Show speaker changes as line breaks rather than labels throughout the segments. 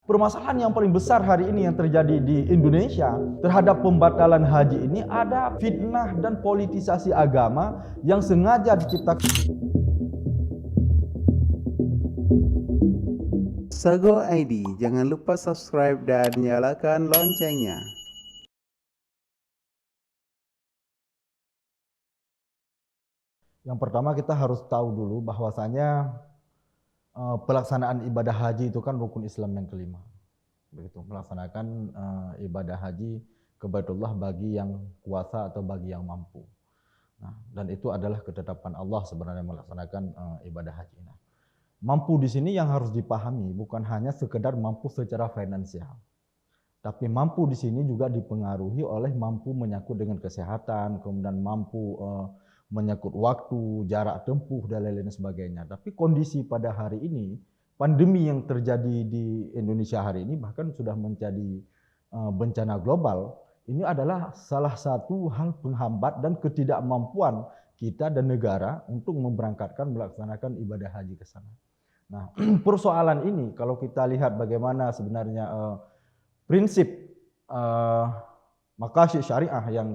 Permasalahan yang paling besar hari ini yang terjadi di Indonesia terhadap pembatalan haji ini ada fitnah dan politisasi agama yang sengaja diciptakan.
Sago ID, jangan lupa subscribe dan nyalakan loncengnya.
Yang pertama kita harus tahu dulu bahwasanya pelaksanaan ibadah haji itu kan rukun Islam yang kelima. Begitu, melaksanakan ibadah haji ke Baitullah bagi yang kuasa atau bagi yang mampu. Nah, dan itu adalah ketetapan Allah sebenarnya melaksanakan ibadah haji. Nah, mampu di sini yang harus dipahami bukan hanya sekedar mampu secara finansial, tapi mampu di sini juga dipengaruhi oleh mampu menyangkut dengan kesehatan, kemudian mampu menyangkut waktu, jarak tempuh, dan lain-lain sebagainya. Tapi kondisi pada hari ini, pandemi yang terjadi di Indonesia hari ini bahkan sudah menjadi bencana global. Ini adalah salah satu hal penghambat dan ketidakmampuan kita dan negara untuk memberangkatkan melaksanakan ibadah haji ke sana. Nah, persoalan ini kalau kita lihat bagaimana sebenarnya prinsip maqasid syariah yang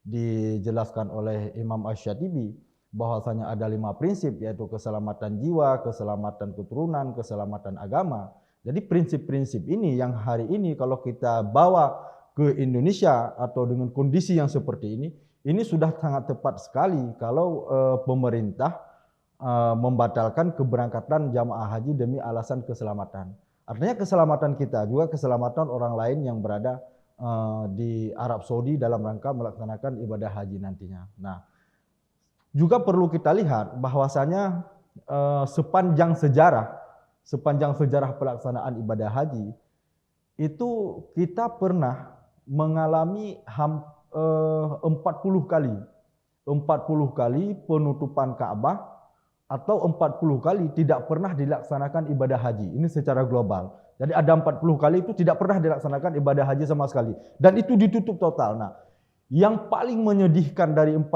dijelaskan oleh Imam Asy-Syatibi, bahwasanya ada 5 prinsip, yaitu keselamatan jiwa, keselamatan keturunan, keselamatan agama. Jadi prinsip-prinsip ini yang hari ini kalau kita bawa ke Indonesia atau dengan kondisi yang seperti ini sudah sangat tepat sekali kalau pemerintah membatalkan keberangkatan jamaah haji demi alasan keselamatan. Artinya keselamatan kita juga keselamatan orang lain yang berada di Arab Saudi dalam rangka melaksanakan ibadah haji nantinya. Nah, juga perlu kita lihat bahwasanya sepanjang sejarah pelaksanaan ibadah haji itu kita pernah mengalami 40 kali penutupan Ka'bah atau 40 kali tidak pernah dilaksanakan ibadah haji. Ini secara global. Jadi ada 40 kali itu tidak pernah dilaksanakan ibadah haji sama sekali. Dan itu ditutup total. Nah, yang paling menyedihkan dari 40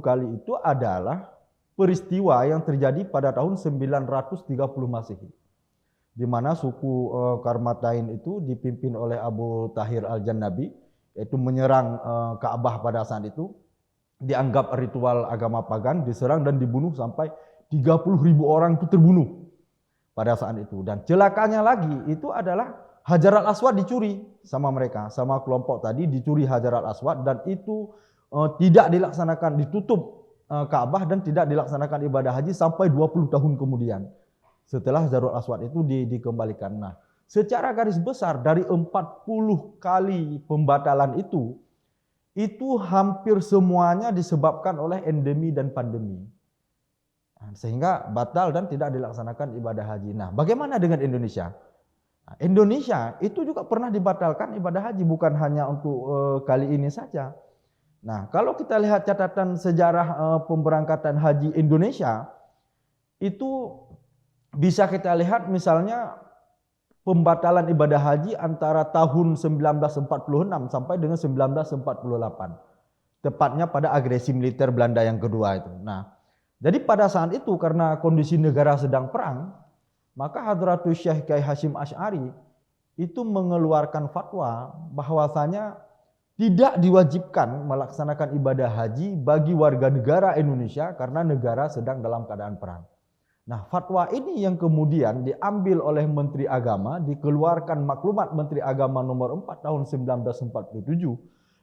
kali itu adalah peristiwa yang terjadi pada tahun 930 Masehi. Di mana suku Qarmatain itu dipimpin oleh Abu Tahir Al-Jannabi, yaitu menyerang Ka'bah pada saat itu. Dianggap ritual agama pagan, diserang dan dibunuh sampai 30.000 orang itu terbunuh pada saat itu. Dan celakanya lagi itu adalah Hajar al-Aswad dicuri sama mereka, sama kelompok tadi dicuri Hajar al-Aswad, dan itu tidak dilaksanakan, ditutup Ka'bah dan tidak dilaksanakan ibadah haji sampai 20 tahun kemudian setelah Hajar al-Aswad itu dikembalikan. Nah, secara garis besar dari 40 kali pembatalan itu hampir semuanya disebabkan oleh endemi dan pandemi. Sehingga batal dan tidak dilaksanakan ibadah haji. Nah, bagaimana dengan Indonesia? Nah, Indonesia itu juga pernah dibatalkan ibadah haji, bukan hanya untuk kali ini saja. Nah, kalau kita lihat catatan sejarah pemberangkatan haji Indonesia, itu bisa kita lihat misalnya pembatalan ibadah haji antara tahun 1946 sampai dengan 1948. Tepatnya pada agresi militer Belanda yang kedua itu. Nah, jadi pada saat itu karena kondisi negara sedang perang, maka Hadratus Syekh Kiai Hasyim Asy'ari itu mengeluarkan fatwa bahwasanya tidak diwajibkan melaksanakan ibadah haji bagi warga negara Indonesia karena negara sedang dalam keadaan perang. Nah, fatwa ini yang kemudian diambil oleh Menteri Agama, dikeluarkan maklumat Menteri Agama nomor 4 tahun 1947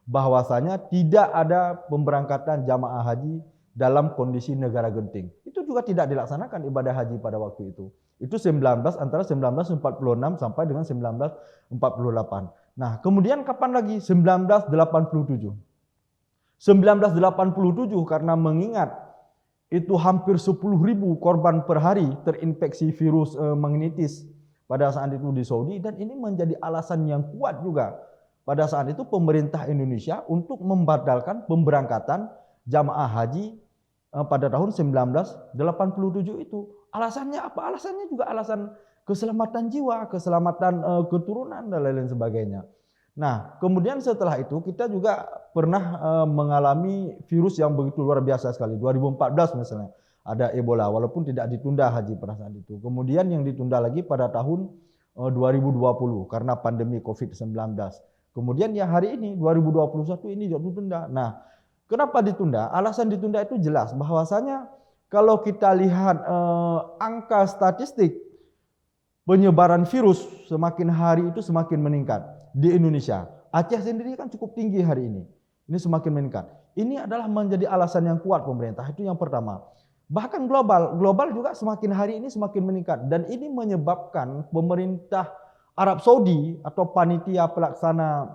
bahwasanya tidak ada pemberangkatan jamaah haji dalam kondisi negara genting. Itu juga tidak dilaksanakan ibadah haji pada waktu itu. Itu antara 1946 sampai dengan 1948. Nah, kemudian kapan lagi? 1987. 1987 karena mengingat itu hampir 10.000 korban per hari terinfeksi virus meningitis pada saat itu di Saudi, dan ini menjadi alasan yang kuat juga pada saat itu pemerintah Indonesia untuk membatalkan pemberangkatan jamaah haji pada tahun 1987 itu. Alasannya apa? Alasannya juga alasan keselamatan jiwa, keselamatan keturunan dan lain-lain sebagainya. Nah, kemudian setelah itu kita juga pernah mengalami virus yang begitu luar biasa sekali. 2014 misalnya ada Ebola, walaupun tidak ditunda haji pada saat itu. Kemudian yang ditunda lagi pada tahun 2020 karena pandemi COVID-19. Kemudian ya hari ini 2021 ini juga ditunda. Nah, kenapa ditunda? Alasan ditunda itu jelas bahwasanya kalau kita lihat angka statistik penyebaran virus semakin hari itu semakin meningkat di Indonesia. Aceh sendiri kan cukup tinggi hari ini. Ini semakin meningkat. Ini adalah menjadi alasan yang kuat pemerintah. Itu yang pertama. Bahkan global juga semakin hari ini semakin meningkat. Dan ini menyebabkan pemerintah Arab Saudi atau panitia pelaksana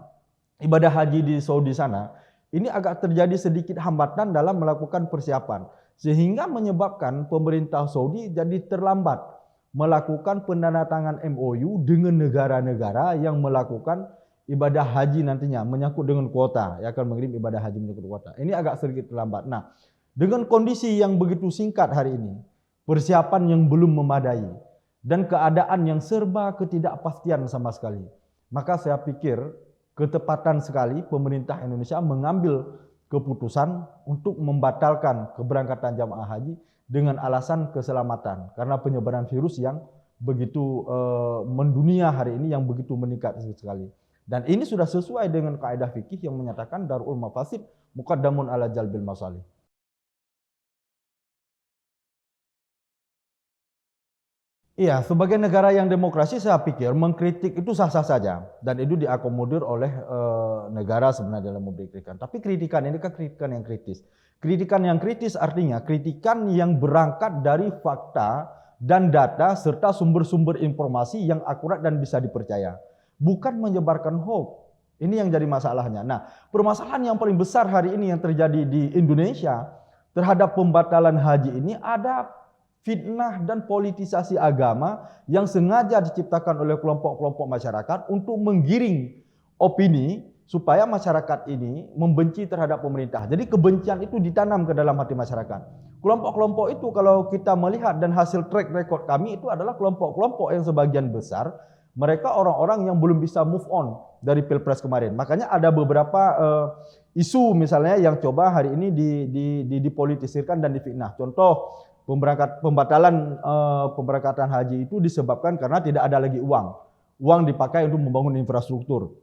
ibadah haji di Saudi sana, ini agak terjadi sedikit hambatan dalam melakukan persiapan. Sehingga menyebabkan pemerintah Saudi jadi terlambat melakukan penandatangan MOU dengan negara-negara yang melakukan ibadah haji nantinya menyangkut dengan kuota, yang akan mengirim ibadah haji menyangkut kuota. Ini agak sedikit terlambat. Nah, dengan kondisi yang begitu singkat hari ini, persiapan yang belum memadai, dan keadaan yang serba ketidakpastian sama sekali, maka saya pikir ketepatan sekali pemerintah Indonesia mengambil keputusan untuk membatalkan keberangkatan jamaah haji dengan alasan keselamatan karena penyebaran virus yang begitu mendunia hari ini, yang begitu meningkat sekali. Dan ini sudah sesuai dengan kaidah fikih yang menyatakan darul mafasid muqaddamun ala jalbil masalih. Iya, sebagai negara yang demokrasi saya pikir mengkritik itu sah-sah saja dan itu diakomodir oleh negara sebenarnya dalam memberi kritikan. Tapi kritikan ini kan kritikan yang kritis. Kritikan yang kritis artinya kritikan yang berangkat dari fakta dan data serta sumber-sumber informasi yang akurat dan bisa dipercaya. Bukan menyebarkan hoax. Ini yang jadi masalahnya. Nah, permasalahan yang paling besar hari ini yang terjadi di Indonesia terhadap pembatalan haji ini ada fitnah dan politisasi agama yang sengaja diciptakan oleh kelompok-kelompok masyarakat untuk menggiring opini supaya masyarakat ini membenci terhadap pemerintah. Jadi kebencian itu ditanam ke dalam hati masyarakat. Kelompok-kelompok itu kalau kita melihat dan hasil track record kami itu adalah kelompok-kelompok yang sebagian besar mereka orang-orang yang belum bisa move on dari Pilpres kemarin. Makanya ada beberapa isu misalnya yang coba hari ini dipolitisirkan dan difitnah. Contoh, pembatalan pemberangkatan haji itu disebabkan karena tidak ada lagi uang. Uang dipakai untuk membangun infrastruktur.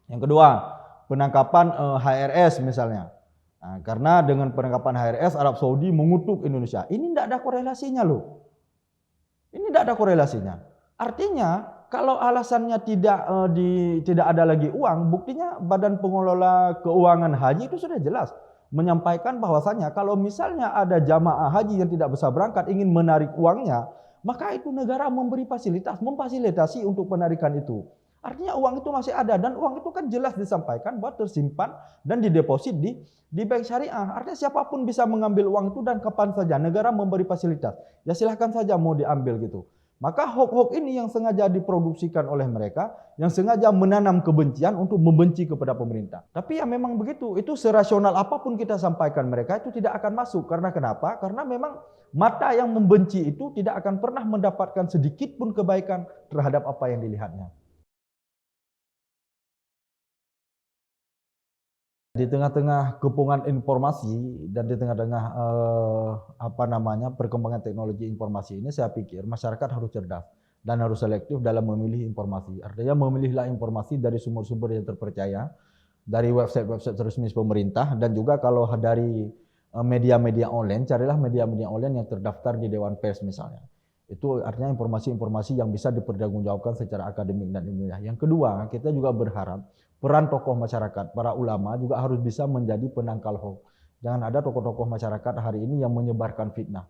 Yang kedua, penangkapan HRS misalnya. Nah, karena dengan penangkapan HRS, Arab Saudi mengutuk Indonesia. Ini tidak ada korelasinya loh. Ini tidak ada korelasinya. Artinya kalau alasannya tidak ada lagi uang, buktinya Badan Pengelola Keuangan Haji itu sudah jelas menyampaikan bahwasanya kalau misalnya ada jamaah haji yang tidak bisa berangkat ingin menarik uangnya, maka itu negara memberi fasilitas, memfasilitasi untuk penarikan itu. Artinya uang itu masih ada dan uang itu kan jelas disampaikan bahwa tersimpan dan dideposit di bank syariah. Artinya siapapun bisa mengambil uang itu dan kapan saja negara memberi fasilitas. Ya silahkan saja mau diambil gitu. Maka hoax-hoax ini yang sengaja diproduksikan oleh mereka, yang sengaja menanam kebencian untuk membenci kepada pemerintah. Tapi ya memang begitu, itu serasional apapun kita sampaikan mereka itu tidak akan masuk. Karena kenapa? Karena memang mata yang membenci itu tidak akan pernah mendapatkan sedikit pun kebaikan terhadap apa yang dilihatnya. Di tengah-tengah kepungan informasi dan di tengah-tengah perkembangan teknologi informasi ini, saya pikir masyarakat harus cerdas dan harus selektif dalam memilih informasi. Artinya memilihlah informasi dari sumber-sumber yang terpercaya, dari website-website resmi pemerintah, dan juga kalau dari media-media online, carilah media-media online yang terdaftar di Dewan Pers misalnya. Itu artinya informasi-informasi yang bisa dipertanggungjawabkan secara akademik dan ilmiah. Yang kedua, kita juga berharap peran tokoh masyarakat, para ulama juga harus bisa menjadi penangkal hoax. Jangan ada tokoh-tokoh masyarakat hari ini yang menyebarkan fitnah.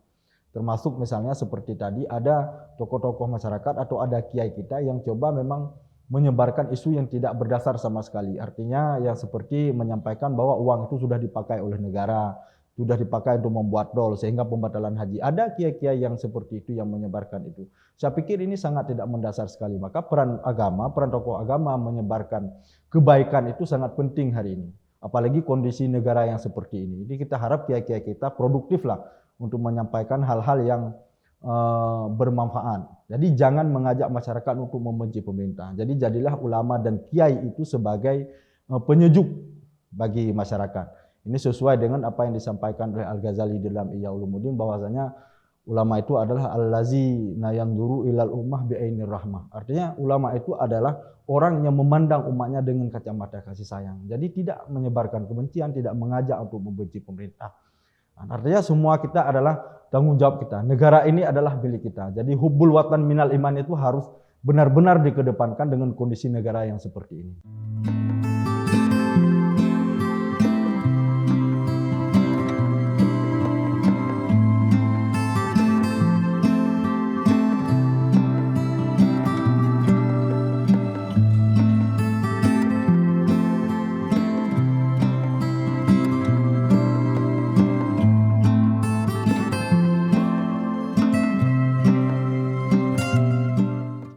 Termasuk misalnya seperti tadi ada tokoh-tokoh masyarakat atau ada kiai kita yang coba memang menyebarkan isu yang tidak berdasar sama sekali. Artinya yang seperti menyampaikan bahwa uang itu sudah dipakai oleh negara, sudah dipakai untuk membuat dol sehingga pembatalan haji. Ada kiai-kiai yang seperti itu yang menyebarkan itu. Saya pikir ini sangat tidak mendasar sekali. Maka peran tokoh agama menyebarkan kebaikan itu sangat penting hari ini. Apalagi kondisi negara yang seperti ini. Jadi kita harap kiai-kiai kita produktif lah untuk menyampaikan hal-hal yang bermanfaat. Jadi jangan mengajak masyarakat untuk membenci pemerintah. Jadi jadilah ulama dan kiai itu sebagai penyejuk bagi masyarakat. Ini sesuai dengan apa yang disampaikan oleh Al-Ghazali dalam Ihya Ulumuddin bahwasanya Ulama itu adalah allazina yanzuru ilal ummah bi'ainir rahmah. Artinya ulama itu adalah orang yang memandang umatnya dengan kacamata kasih sayang. Jadi tidak menyebarkan kebencian, tidak mengajak untuk membenci pemerintah. Artinya semua kita adalah tanggung jawab kita. Negara ini adalah milik kita. Jadi hubbul watan minal iman itu harus benar-benar dikedepankan dengan kondisi negara yang seperti ini.